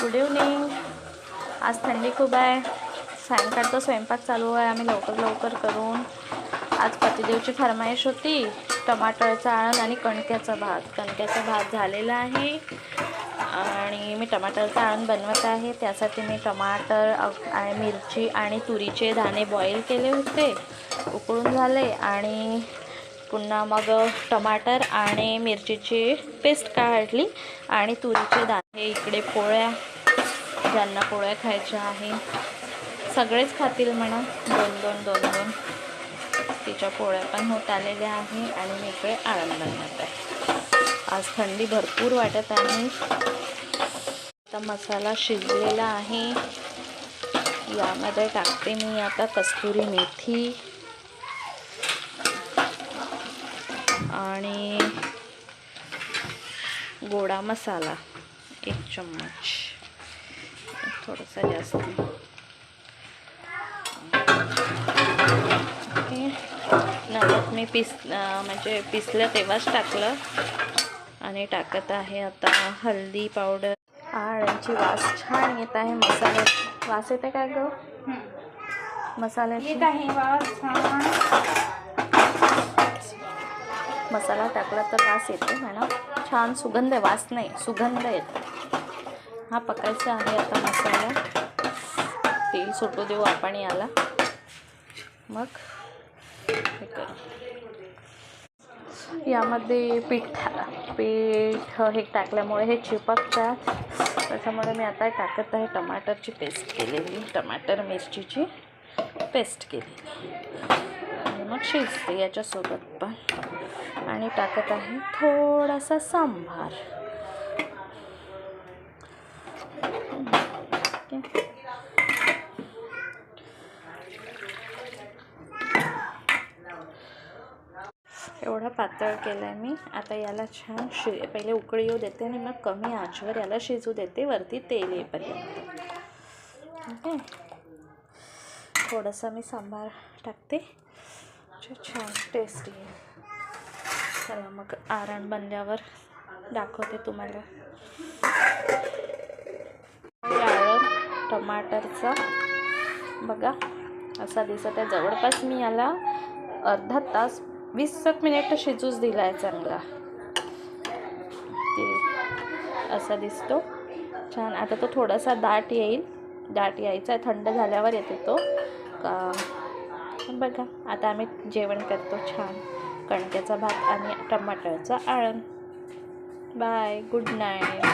Good evening. आज थंडी खूप आहे. सायंकाळचा स्वयंपाक चालू आहे. आम्ही लवकर करून आज पतिदेवची फरमाईश होती. टमाटरचा आळण आणि कणक्याचा भात झालेला आहे आणि मी टमाटरचा आळण बनवत आहे. त्यासाठी मी टमाटर आणि मिरची आणि तुरीचे दाणे बॉईल केले होते, उकळून झाले आणि पुन्हा मग टमाटर आणि मिरचीची पेस्ट काढली आणि तुरीचे दाणे. इकडे पोळ्या, ज्यांना पोळ्या खायच्या आहे सगळेच खातील म्हणा, दोन तिच्या पोळ्या पण होत आलेल्या आहे आणि मी इकडे आळण बनवत आहे. आज थंडी भरपूर वाटत आहे. आता मसाला शिजलेला आहे. यामध्ये टाकते मी आता कस्तुरी मेथी आणि गोडा मसाला 1 चम्मच, थोडासा जास्त. ओके, नमक मी म्हणजे पिसलं तेव्हाच टाकलं आणि टाकत आहे आता हळदी पावडर. आळणची वास छान येत आहे. मसाला वास येते काय गं? मसाल्याची येत आहे वास छान. मसाला टाकला तर वास येते म्हणा, छान सुगंध, वास नाही सुगंध येतो. हा पकायचा आहे आता मसाला. तेल सुटू देऊ आपण याला, मग हे करू. यामध्ये पीठ हे टाकल्यामुळे हे चिपकतात, त्याच्यामुळे मी आता टाकत आहे टमाटरची पेस्ट केलेली, टमाटर मिरचीची पेस्ट केलेली आणि मग शिजते याच्यासोबत पण. आणि टाकत आहे थोडासा सांबार. एवढा पातळ केलं आहे मी. आता याला छान पहिले उकळी येऊ देते आणि मग कमी आचेवर याला शिजू देते, वरती तेल येईपर्यंत. ओके, थोडंसं मी सांबार टाकते, छान टेस्टी आहे. चला मग आळण बनल्यावर दाखवते तुम्हाला. आळण टमाटरचा बघा असा दिसत आहे. जवळपास मी याला अर्धा तास 20 मिनिट शिजूच दिला आहे चांगला. ते असा दिसतो छान. आता तो थोडासा दाट येईल, दाट यायचा आहे, थंड झाल्यावर येते तो का. बघा आता आम्ही जेवण करतो छान, कणक्याचा भात आणि टमाटरचा आळण. Bye, good night.